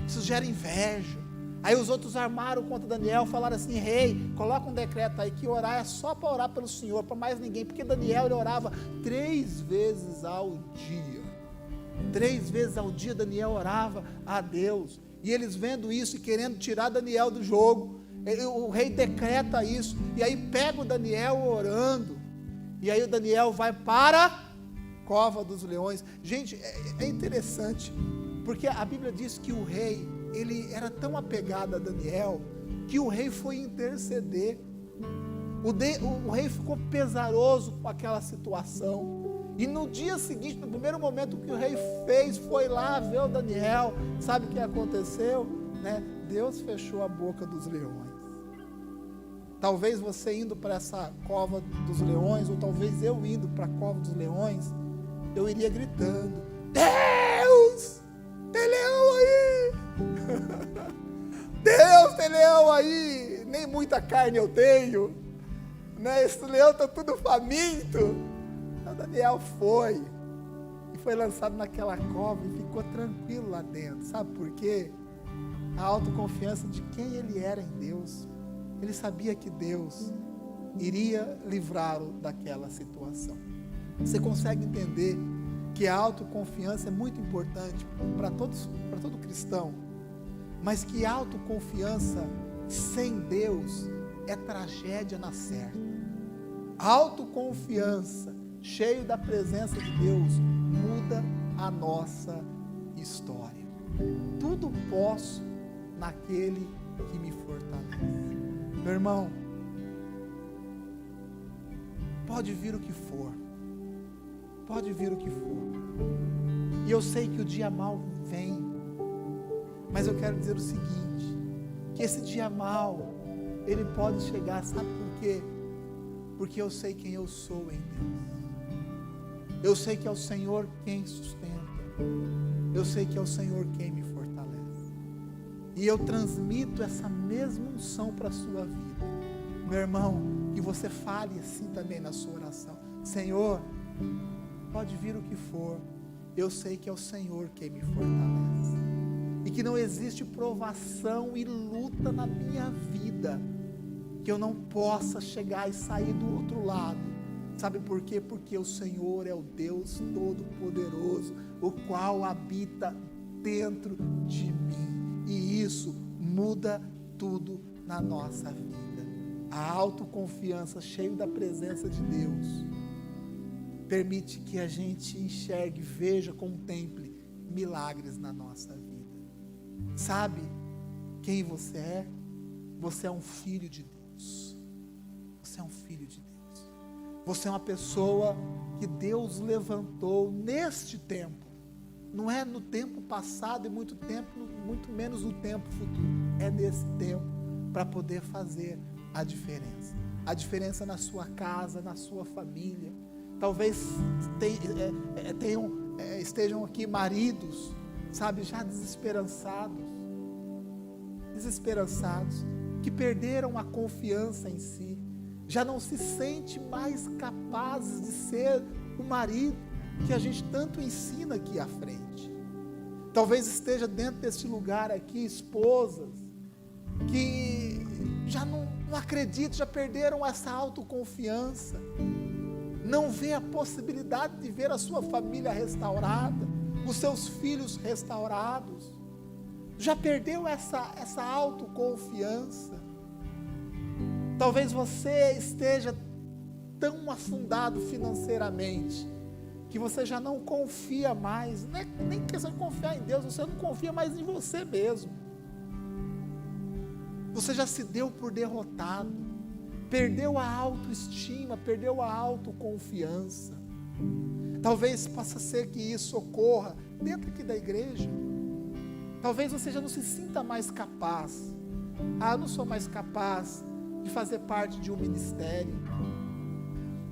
Isso gera inveja. Aí os outros armaram contra Daniel, falaram assim: rei, coloca um decreto aí que orar é só para orar pelo Senhor, para mais ninguém, porque Daniel, ele orava 3 vezes ao dia. 3 vezes ao dia Daniel orava a Deus. E eles vendo isso e querendo tirar Daniel do jogo, o rei decreta isso, e aí pega o Daniel orando, e aí o Daniel vai para a cova dos leões. Gente, é interessante, porque a Bíblia diz que o rei, ele era tão apegado a Daniel, que o rei foi interceder. O rei ficou pesaroso com aquela situação. E no dia seguinte, no primeiro momento, o que o rei fez foi lá ver o Daniel. Sabe o que aconteceu? Né? Deus fechou a boca dos leões. Talvez você indo para essa cova dos leões, ou talvez eu indo para a cova dos leões, eu iria gritando: Deus, tem leão aí! Deus, tem leão aí! Nem muita carne eu tenho, né? Esse leão está tudo faminto. Então Daniel foi lançado naquela cova e ficou tranquilo lá dentro. Sabe por quê? A autoconfiança de quem ele era em Deus. Ele sabia que Deus iria livrá-lo daquela situação. Você consegue entender que a autoconfiança é muito importante para todo cristão, mas que a autoconfiança sem Deus é tragédia na certa. A autoconfiança cheio da presença de Deus muda a nossa história. Tudo posso naquele que me fortalece. Meu irmão, pode vir o que for, pode vir o que for, e eu sei que o dia mau vem, mas eu quero dizer o seguinte, que esse dia mau, ele pode chegar, sabe por quê? Porque eu sei quem eu sou em Deus. Eu sei que é o Senhor quem sustenta. Eu sei que é o Senhor quem me fortalece. E eu transmito essa mesma unção para a sua vida. Meu irmão, que você fale assim também na sua oração: Senhor, pode vir o que for, eu sei que é o Senhor quem me fortalece. E que não existe provação e luta na minha vida que eu não possa chegar e sair do outro lado. Sabe por quê? Porque o Senhor é o Deus Todo-Poderoso, o qual habita dentro de mim. E isso muda tudo na nossa vida. A autoconfiança, cheio da presença de Deus, permite que a gente enxergue, veja, contemple milagres na nossa vida. Sabe quem você é? Você é um filho de Deus. Você é um filho de Deus. Você é uma pessoa que Deus levantou neste tempo. Não é no tempo passado e muito menos no tempo futuro. É nesse tempo para poder fazer a diferença. A diferença na sua casa, na sua família. Talvez estejam aqui maridos, sabe, já desesperançados, que perderam a confiança em si, já não se sente mais capazes de ser o marido que a gente tanto ensina aqui à frente. Talvez esteja dentro deste lugar aqui esposas que já não acreditam, já perderam essa autoconfiança, não vê a possibilidade de ver a sua família restaurada, os seus filhos restaurados, já perdeu essa autoconfiança. Talvez você esteja tão afundado financeiramente, que você já não confia mais, não é nem questão de confiar em Deus, você não confia mais em você mesmo. Você já se deu por derrotado, perdeu a autoestima, perdeu a autoconfiança. Talvez possa ser que isso ocorra dentro aqui da igreja. Talvez você já não se sinta mais capaz. Eu não sou mais capaz de fazer parte de um ministério.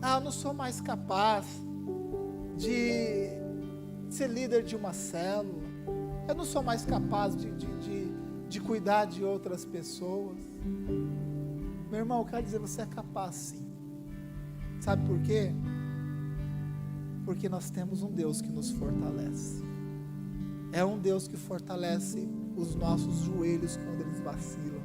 Eu não sou mais capaz de ser líder de uma célula. Eu não sou mais capaz de cuidar de outras pessoas. Meu irmão, eu quero dizer, você é capaz sim. Sabe por quê? Porque nós temos um Deus que nos fortalece. É um Deus que fortalece os nossos joelhos quando eles vacilam.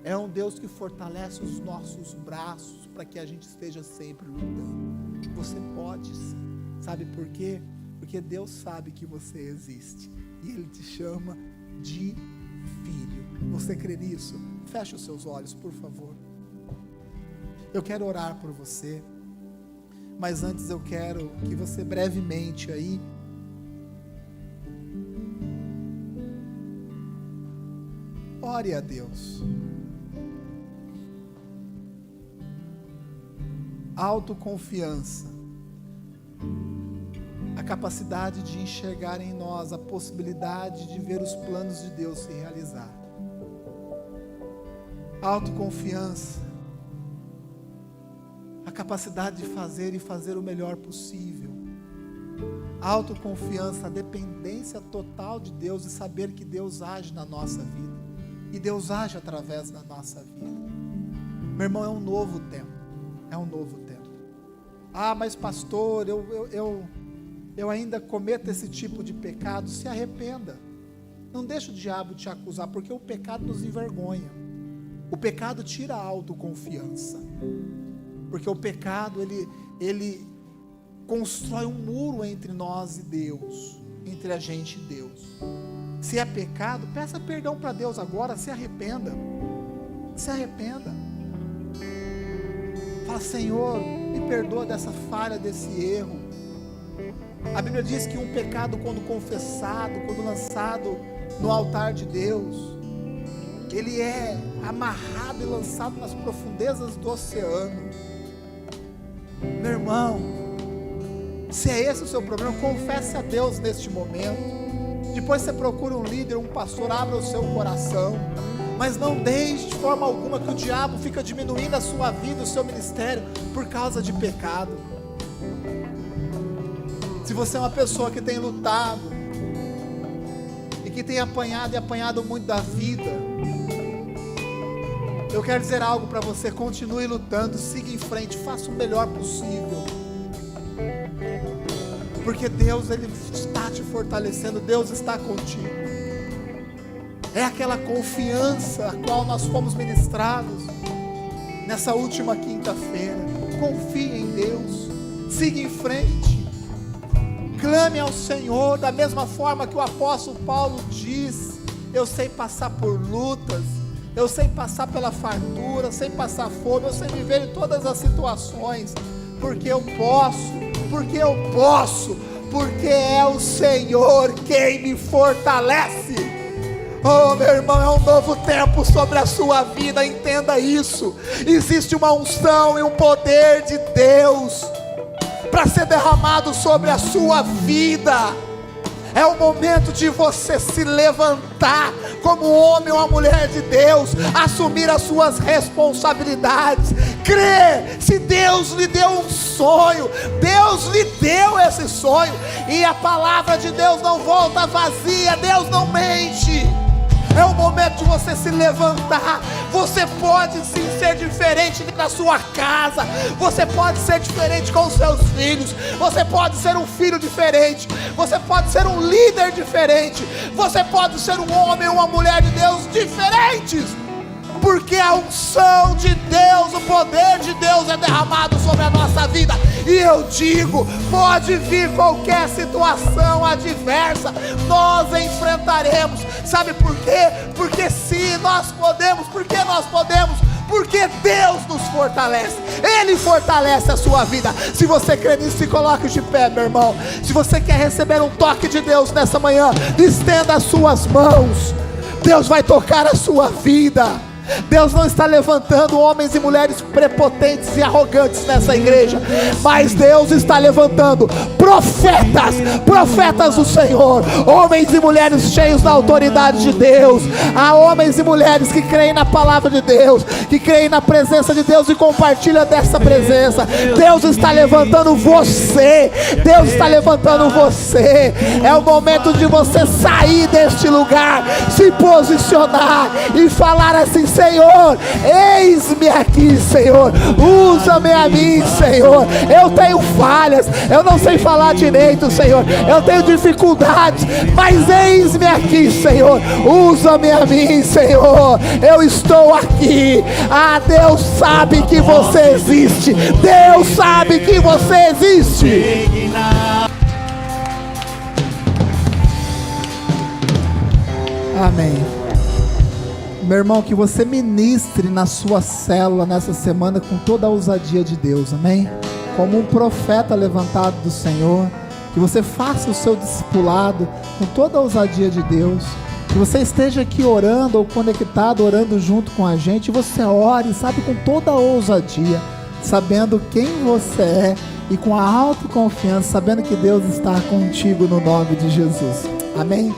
É um Deus que fortalece os nossos braços para que a gente esteja sempre lutando. Você pode sim. Sabe por quê? Porque Deus sabe que você existe e Ele te chama de filho. Você crê nisso? Feche os seus olhos, por favor. Eu quero orar por você, mas antes eu quero que você brevemente aí ore a Deus. Autoconfiança, a capacidade de enxergar em nós a possibilidade de ver os planos de Deus se realizar. Autoconfiança, a capacidade de fazer o melhor possível. Autoconfiança, a dependência total de Deus e saber que Deus age na nossa vida. E Deus age através da nossa vida. Meu irmão, é um novo tempo. É um novo tempo. Mas pastor, eu ainda cometo esse tipo de pecado. Se arrependa. Não deixe o diabo te acusar, porque o pecado nos envergonha. O pecado tira a autoconfiança. Porque o pecado, ele constrói um muro entre nós e Deus, entre a gente e Deus. Se é pecado, peça perdão para Deus agora, se arrependa. Se arrependa. Fala, Senhor, me perdoa dessa falha, desse erro. A Bíblia diz que um pecado, quando confessado, quando lançado no altar de Deus, ele é amarrado e lançado nas profundezas do oceano. Meu irmão, se é esse o seu problema, confesse a Deus neste momento. Depois você procura um líder, um pastor, abra o seu coração. Mas não deixe de forma alguma que o diabo fica diminuindo a sua vida, o seu ministério, por causa de pecado. Se você é uma pessoa que tem lutado, e que tem apanhado muito da vida, eu quero dizer algo para você: continue lutando, siga em frente, faça o melhor possível. Porque Deus, Ele está te fortalecendo, Deus está contigo. É aquela confiança a qual nós fomos ministrados nessa última quinta-feira. Confie em Deus, siga em frente, clame ao Senhor, da mesma forma que o apóstolo Paulo diz: eu sei passar por lutas, eu sei passar pela fartura, eu sei passar fome, eu sei viver em todas as situações, porque eu posso porque eu posso, porque é o Senhor quem me fortalece. Oh, meu irmão, é um novo tempo sobre a sua vida, entenda isso. Existe uma unção e um poder de Deus para ser derramado sobre a sua vida. É o momento de você se levantar como homem ou uma mulher de Deus, assumir as suas responsabilidades, crer. Se Deus lhe deu um sonho, Deus lhe deu esse sonho, e a palavra de Deus não volta vazia, Deus não mente. É o momento de você se levantar. Você pode sim ser diferente na sua casa. Você pode ser diferente com os seus filhos. Você pode ser um filho diferente. Você pode ser um líder diferente. Você pode ser um homem ou uma mulher de Deus diferentes. Porque a unção de Deus, o poder de Deus é derramado sobre a nossa vida. E eu digo, pode vir qualquer situação adversa, nós enfrentaremos. Sabe por quê? Porque se nós podemos, porque nós podemos, porque Deus nos fortalece. Ele fortalece a sua vida. Se você crê nisso, se coloque de pé, meu irmão. Se você quer receber um toque de Deus nessa manhã, estenda as suas mãos. Deus vai tocar a sua vida. Deus não está levantando homens e mulheres prepotentes e arrogantes nessa igreja, mas Deus está levantando profetas do Senhor, homens e mulheres cheios da autoridade de Deus. Há homens e mulheres que creem na palavra de Deus, que creem na presença de Deus e compartilham dessa presença. Deus está levantando você. Deus está levantando você. É o momento de você sair deste lugar, se posicionar e falar assim: Senhor, eis-me aqui, Senhor, usa-me a mim, Senhor. Eu tenho falhas, eu não sei falar direito, Senhor, eu tenho dificuldades, mas eis-me aqui, Senhor, usa-me a mim, Senhor. Eu estou aqui. Ah, Deus sabe que você existe. Deus sabe que você existe. Amém. Meu irmão, que você ministre na sua célula nessa semana com toda a ousadia de Deus, amém? Como um profeta levantado do Senhor, que você faça o seu discipulado com toda a ousadia de Deus, que você esteja aqui orando ou conectado, orando junto com a gente, e você ore, sabe, com toda a ousadia, sabendo quem você é e com a autoconfiança, sabendo que Deus está contigo no nome de Jesus, amém?